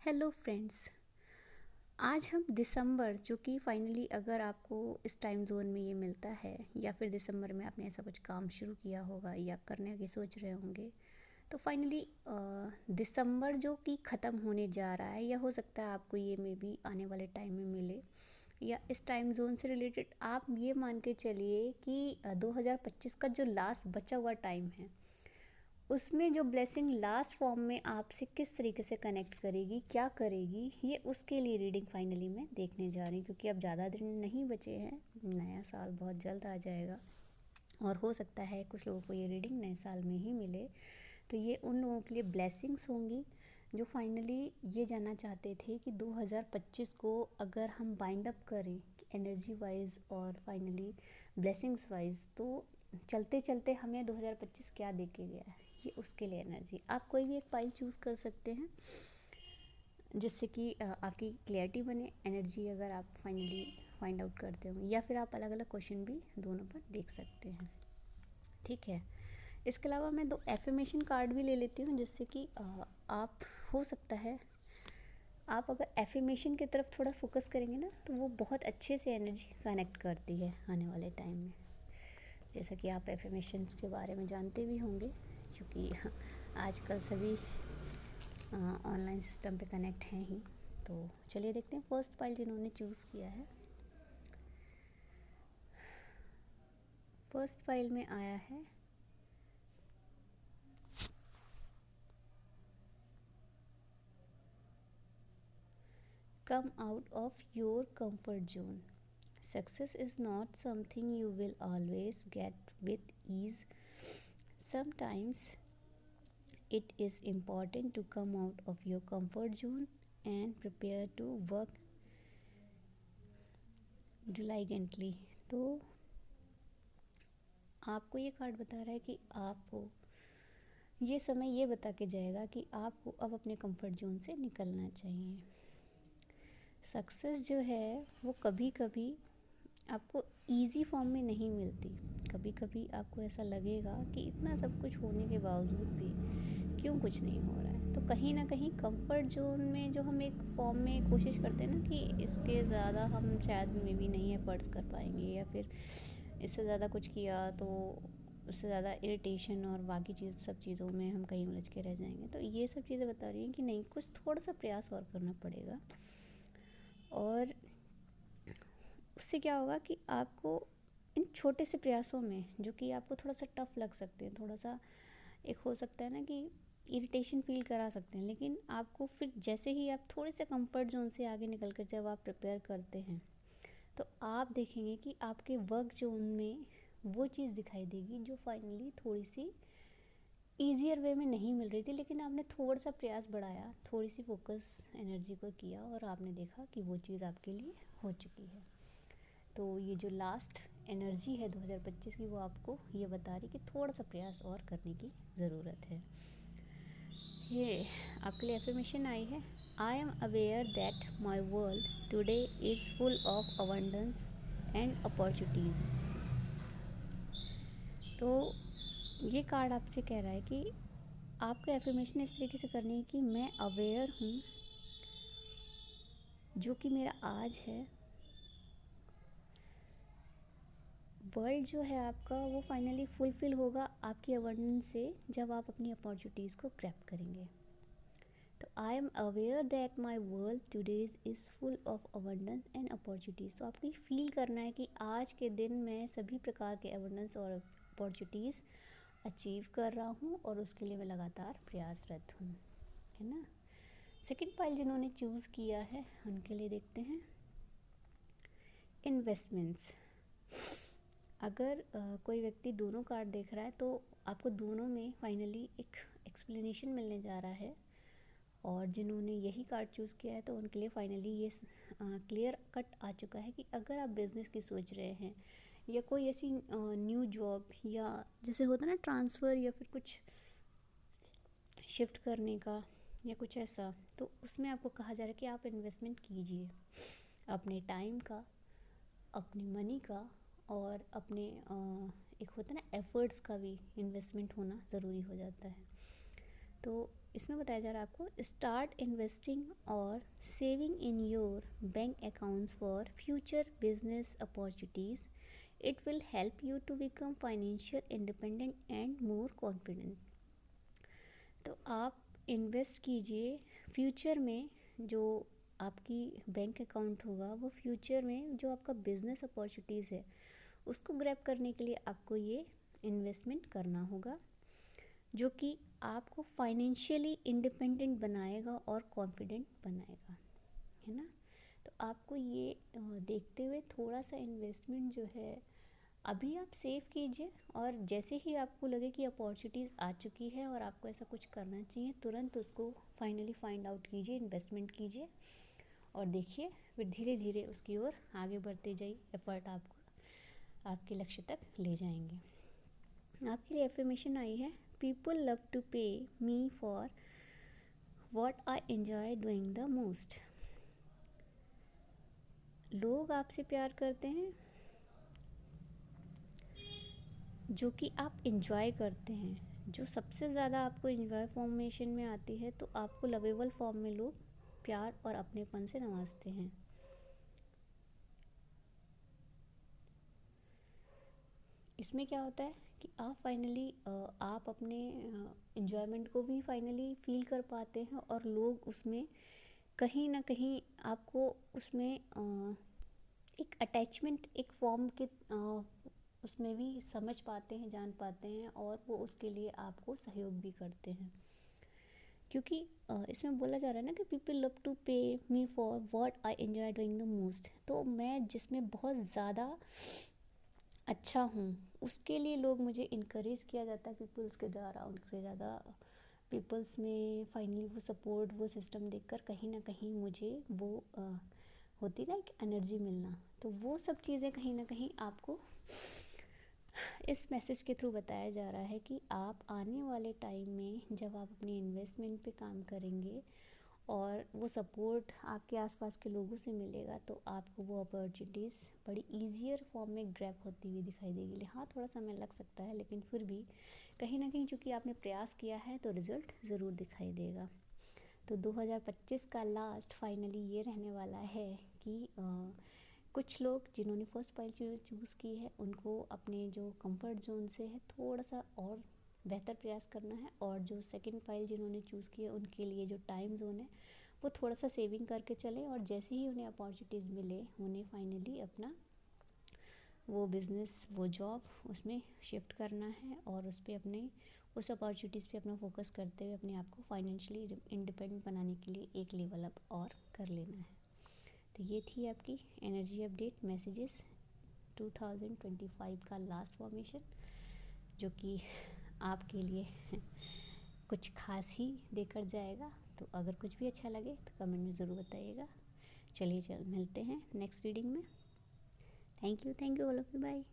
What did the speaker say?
Hello friends. आज हम दिसंबर, जो कि फाइनली अगर आपको इस टाइम जोन में ये मिलता है या फिर दिसंबर में आपने ऐसा कुछ काम शुरू किया होगा या करने की सोच रहे होंगे, तो फाइनली दिसंबर जो कि ख़त्म होने जा रहा है, या हो सकता है आपको ये मे बी आने वाले टाइम में मिले, या इस टाइम जोन से रिलेटेड आप ये मान के चलिए कि 2025 का जो लास्ट बचा हुआ टाइम है, उसमें जो ब्लेसिंग लास्ट फॉर्म में आपसे किस तरीके से कनेक्ट करेगी, क्या करेगी, ये उसके लिए रीडिंग फाइनली मैं देखने जा रही हूँ। क्योंकि अब ज़्यादा दिन नहीं बचे हैं, नया साल बहुत जल्द आ जाएगा और हो सकता है कुछ लोगों को ये रीडिंग नए साल में ही मिले। तो ये उन लोगों के लिए ब्लेसिंग्स होंगी जो फाइनली ये जानना चाहते थे कि 2025 को अगर हम बाइंड अप करें एनर्जी वाइज और फाइनली ब्लेसिंग्स वाइज, तो चलते चलते हमें 2025 क्या दे के गया है, ये उसके लिए एनर्जी। आप कोई भी एक पाइल चूज़ कर सकते हैं जिससे कि आपकी क्लियरिटी बने एनर्जी, अगर आप फाइनली फाइंड आउट करते हो, या फिर आप अलग अलग क्वेश्चन भी दोनों पर देख सकते हैं। ठीक है। इसके अलावा मैं 2 एफर्मेशन कार्ड भी ले लेती हूँ, जिससे कि आप, हो सकता है आप अगर एफर्मेशन की तरफ थोड़ा फोकस करेंगे ना, तो वो बहुत अच्छे से एनर्जी कनेक्ट करती है आने वाले टाइम में। जैसा कि आप एफर्मेशंस के बारे में जानते भी होंगे, क्योंकि आजकल सभी ऑनलाइन सिस्टम पे कनेक्ट हैं ही। तो चलिए देखते हैं फर्स्ट फाइल जिन्होंने चूज़ किया है। फर्स्ट फाइल में आया है come out of your comfort zone. Success is not something you will always get with ease. Sometimes it is important to come out of your comfort zone and prepare to work diligently. तो आपको ये card बता रहा है कि आपको ये समय ये बता के जाएगा कि आपको अब अपने कंफर्ट जोन से निकलना चाहिए। सक्सेस जो है वो कभी कभी आपको इजी फॉर्म में नहीं मिलती। कभी कभी आपको ऐसा लगेगा कि इतना सब कुछ होने के बावजूद भी क्यों कुछ नहीं हो रहा है। तो कहीं ना कहीं कंफर्ट जोन में जो हम एक फॉर्म में कोशिश करते हैं ना कि इसके ज़्यादा हम शायद में भी नहीं एफर्ट्स कर पाएंगे, या फिर इससे ज़्यादा कुछ किया तो उससे ज़्यादा इरिटेशन और बाकी सब चीज़ों में हम कहीं उलझ के रह जाएंगे। तो ये सब चीज़ें बता रही हैं कि नहीं, कुछ थोड़ा सा प्रयास और करना पड़ेगा। और उससे क्या होगा कि आपको इन छोटे से प्रयासों में, जो कि आपको थोड़ा सा टफ लग सकते हैं, थोड़ा सा एक हो सकता है ना कि इरिटेशन फील करा सकते हैं, लेकिन आपको फिर जैसे ही आप थोड़े से कंफर्ट जोन से आगे निकल कर जब आप प्रिपेयर करते हैं, तो आप देखेंगे कि आपके वर्क जोन में वो चीज़ दिखाई देगी जो फाइनली थोड़ी सी ईजियर वे में नहीं मिल रही थी, लेकिन आपने थोड़ा सा प्रयास बढ़ाया, थोड़ी सी फोकस एनर्जी को किया और आपने देखा कि वो चीज़ आपके लिए हो चुकी है। तो ये जो लास्ट एनर्जी है 2025 की, वो आपको ये बता रही कि थोड़ा सा प्रयास और करने की ज़रूरत है। ये आपके लिए एफर्मेशन आई है, I am aware that my world today is full of abundance and opportunities. तो ये कार्ड आपसे कह रहा है कि आपको एफर्मेशन इस तरीके से करनी है कि मैं अवेयर हूँ, जो कि मेरा आज है। वर्ल्ड जो है आपका वो फाइनली फुलफ़िल होगा आपकी अबंडेंस से, जब आप अपनी अपॉर्चुनिटीज़ को ग्रैब करेंगे। तो I am aware that my world today's is full of abundance and opportunities. तो आपको फील करना है कि आज के दिन मैं सभी प्रकार के अबंडेंस और अपॉर्चुनिटीज़ अचीव कर रहा हूँ और उसके लिए मैं लगातार प्रयासरत हूँ, है ना। सेकंड पाइल जिन्होंने चूज़ किया है उनके लिए देखते हैं इन्वेस्टमेंट्स। अगर कोई व्यक्ति दोनों कार्ड देख रहा है, तो आपको दोनों में फाइनली एक एक्सप्लेनेशन मिलने जा रहा है। और जिन्होंने यही कार्ड चूज़ किया है, तो उनके लिए फाइनली ये क्लियर कट आ चुका है कि अगर आप बिज़नेस की सोच रहे हैं, या कोई ऐसी न्यू जॉब, या जैसे होता है ना ट्रांसफ़र, या फिर कुछ शिफ्ट करने का या कुछ ऐसा, तो उसमें आपको कहा जा रहा है कि आप इन्वेस्टमेंट कीजिए अपने टाइम का, अपनी मनी का, और अपने एक होता है ना एफ़र्ट्स का भी इन्वेस्टमेंट होना ज़रूरी हो जाता है। तो इसमें बताया जा रहा है आपको स्टार्ट इन्वेस्टिंग और saving in your bank accounts for future business opportunities. It will help you to become financial independent and more confident. तो आप इन्वेस्ट कीजिए फ्यूचर में. जो आपकी बैंक अकाउंट होगा वो फ्यूचर में जो आपका बिजनेस अपॉर्चुनिटीज़ है उसको ग्रैब करने के लिए आपको ये इन्वेस्टमेंट करना होगा, जो कि आपको फाइनेंशियली इंडिपेंडेंट बनाएगा और कॉन्फिडेंट बनाएगा, है ना. तो आपको ये देखते हुए थोड़ा सा इन्वेस्टमेंट जो है अभी आप सेव कीजिए, और जैसे ही आपको लगे कि अपॉर्चुनिटीज़ आ चुकी है और आपको ऐसा कुछ करना चाहिए, तुरंत उसको फाइनली फाइंड आउट कीजिए, इन्वेस्टमेंट कीजिए और देखिए फिर धीरे धीरे उसकी ओर आगे बढ़ते जाइए. एफर्ट आपको आपके लक्ष्य तक ले जाएंगे. आपके लिए एफर्मेशन आई है, पीपल लव टू पे me for what I enjoy doing the most. लोग आपसे प्यार करते हैं जो कि आप इंजॉय करते हैं. जो सबसे ज़्यादा आपको इंजॉय फॉर्मेशन में आती है, तो आपको लवेबल फॉर्म में लोग प्यार और अपनेपन से नवाजते हैं. इसमें क्या होता है कि आप फाइनली आप अपने इंजॉयमेंट को भी फाइनली फील कर पाते हैं, और लोग उसमें कहीं ना कहीं आपको उसमें एक अटैचमेंट एक फॉर्म के उसमें भी समझ पाते हैं, जान पाते हैं, और वो उसके लिए आपको सहयोग भी करते हैं. क्योंकि इसमें बोला जा रहा है ना कि पीपल लव टू पे me for what I enjoy doing the most. तो मैं जिसमें बहुत ज़्यादा अच्छा हूँ उसके लिए लोग मुझे इनकरेज किया जाता है पीपल्स के द्वारा. उनसे ज़्यादा पीपल्स में फाइनली वो सपोर्ट, वो सिस्टम देखकर कहीं ना कहीं मुझे वो होती ना एक एनर्जी मिलना. तो वो सब चीज़ें कहीं ना कहीं आपको इस मैसेज के थ्रू बताया जा रहा है कि आप आने वाले टाइम में जब आप अपनी इन्वेस्टमेंट पे काम करेंगे और वो सपोर्ट आपके आसपास के लोगों से मिलेगा, तो आपको वो अपॉर्चुनिटीज़ बड़ी ईजियर फॉर्म में ग्रैब होती हुई दिखाई देगी. हाँ, थोड़ा समय लग सकता है, लेकिन फिर भी कहीं ना कहीं चूँकि आपने प्रयास किया है तो रिज़ल्ट ज़रूर दिखाई देगा. तो 2025 का लास्ट फाइनली ये रहने वाला है कि कुछ लोग जिन्होंने फर्स्ट फाइल चूज़ की है उनको अपने जो कंफर्ट जोन से है थोड़ा सा और बेहतर प्रयास करना है, और जो सेकंड फाइल जिन्होंने चूज़ की है उनके लिए जो टाइम जोन है वो थोड़ा सा सेविंग करके चलें, और जैसे ही उन्हें अपॉर्चुनिटीज़ मिले उन्हें फाइनली अपना वो बिज़नेस, वो जॉब उसमें शिफ्ट करना है, और उस पर अपने उस अपॉर्चुनिटीज़ पे अपना फोकस करते हुए अपने आप को फाइनेंशियली इंडिपेंडेंट बनाने के लिए एक लेवल अप और कर लेना है. तो ये थी आपकी एनर्जी अपडेट मैसेजेस 2025 का लास्ट फॉर्मेशन, जो कि आपके लिए कुछ खास ही देकर जाएगा. तो अगर कुछ भी अच्छा लगे तो कमेंट में ज़रूर बताइएगा. चलिए मिलते हैं नेक्स्ट रीडिंग में. Thank you all of you. Bye.